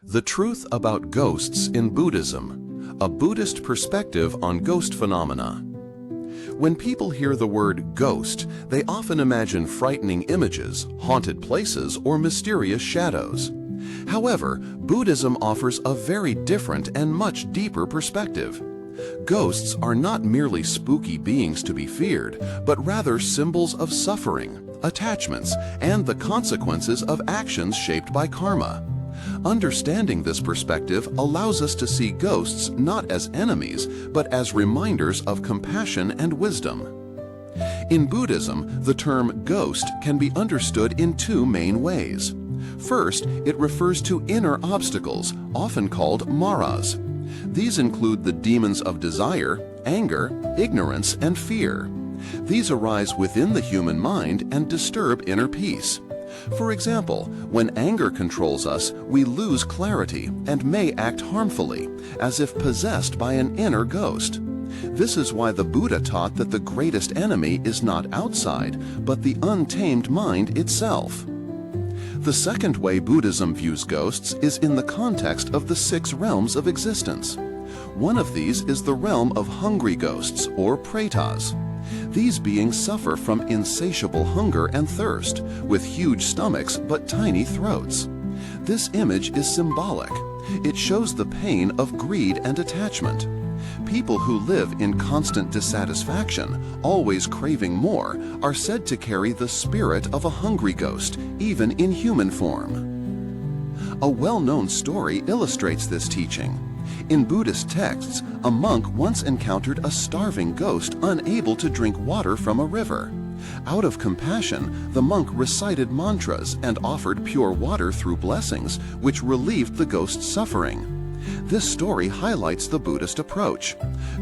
The Truth About Ghosts in Buddhism, a Buddhist perspective on ghost phenomena. When people hear the word ghost, they often imagine frightening images, haunted places, or mysterious shadows. However, Buddhism offers a very different and much deeper perspective. Ghosts are not merely spooky beings to be feared, but rather symbols of suffering, attachments, and the consequences of actions shaped by karma. Understanding this perspective allows us to see ghosts not as enemies, but as reminders of compassion and wisdom. In Buddhism, the term ghost can be understood in two main ways. First, it refers to inner obstacles, often called māras. These include the demons of desire, anger, ignorance, and fear. These arise within the human mind and disturb inner peace. For example, when anger controls us, we lose clarity and may act harmfully, as if possessed by an inner ghost. This is why the Buddha taught that the greatest enemy is not outside, but the untamed mind itself. The second way Buddhism views ghosts is in the context of the 6 realms of existence. One of these is the realm of hungry ghosts, or pretas. These beings suffer from insatiable hunger and thirst, with huge stomachs but tiny throats. This image is symbolic. It shows the pain of greed and attachment. People who live in constant dissatisfaction, always craving more, are said to carry the spirit of a hungry ghost, even in human form. A well-known story illustrates this teaching. In Buddhist texts, a monk once encountered a starving ghost unable to drink water from a river. Out of compassion, the monk recited mantras and offered pure water through blessings, which relieved the ghost's suffering. This story highlights the Buddhist approach.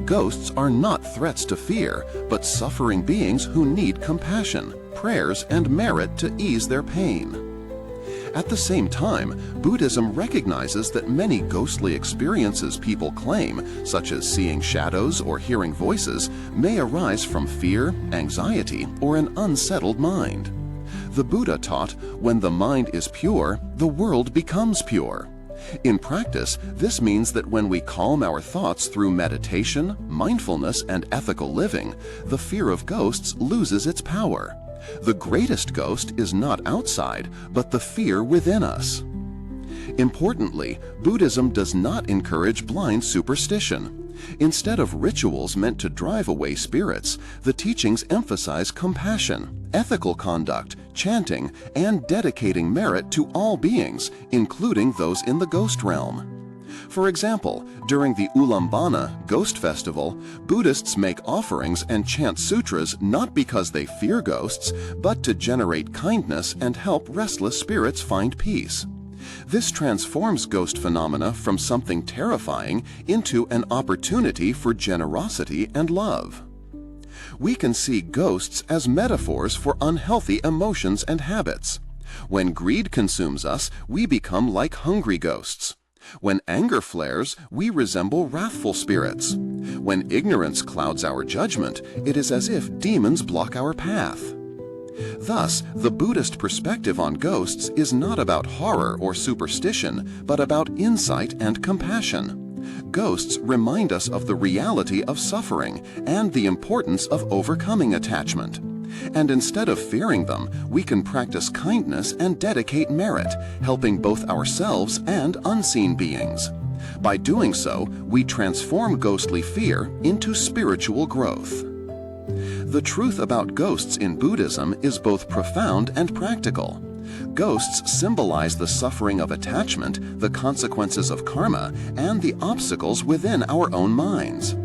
Ghosts are not threats to fear, but suffering beings who need compassion, prayers, and merit to ease their pain. At the same time, Buddhism recognizes that many ghostly experiences people claim, such as seeing shadows or hearing voices, may arise from fear, anxiety, or an unsettled mind. The Buddha taught, when the mind is pure, the world becomes pure. In practice, this means that when we calm our thoughts through meditation, mindfulness, and ethical living, the fear of ghosts loses its power. The greatest ghost is not outside, but the fear within us. Importantly, Buddhism does not encourage blind superstition. Instead of rituals meant to drive away spirits, the teachings emphasize compassion, ethical conduct, chanting, and dedicating merit to all beings, including those in the ghost realm. For example, during the Ulambana Ghost Festival, Buddhists make offerings and chant sutras not because they fear ghosts, but to generate kindness and help restless spirits find peace. This transforms ghost phenomena from something terrifying into an opportunity for generosity and love. We can see ghosts as metaphors for unhealthy emotions and habits. When greed consumes us, we become like hungry ghosts. When anger flares, we resemble wrathful spirits. When ignorance clouds our judgment, it is as if demons block our path. Thus, the Buddhist perspective on ghosts is not about horror or superstition, but about insight and compassion. Ghosts remind us of the reality of suffering and the importance of overcoming attachment. And instead of fearing them, we can practice kindness and dedicate merit, helping both ourselves and unseen beings. By doing so, we transform ghostly fear into spiritual growth. The truth about ghosts in Buddhism is both profound and practical. Ghosts symbolize the suffering of attachment, the consequences of karma, and the obstacles within our own minds.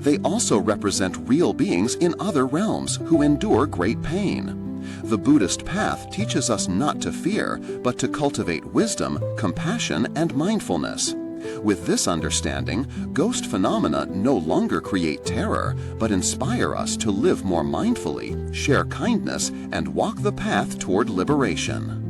They also represent real beings in other realms who endure great pain. The Buddhist path teaches us not to fear, but to cultivate wisdom, compassion, and mindfulness. With this understanding, ghost phenomena no longer create terror, but inspire us to live more mindfully, share kindness, and walk the path toward liberation.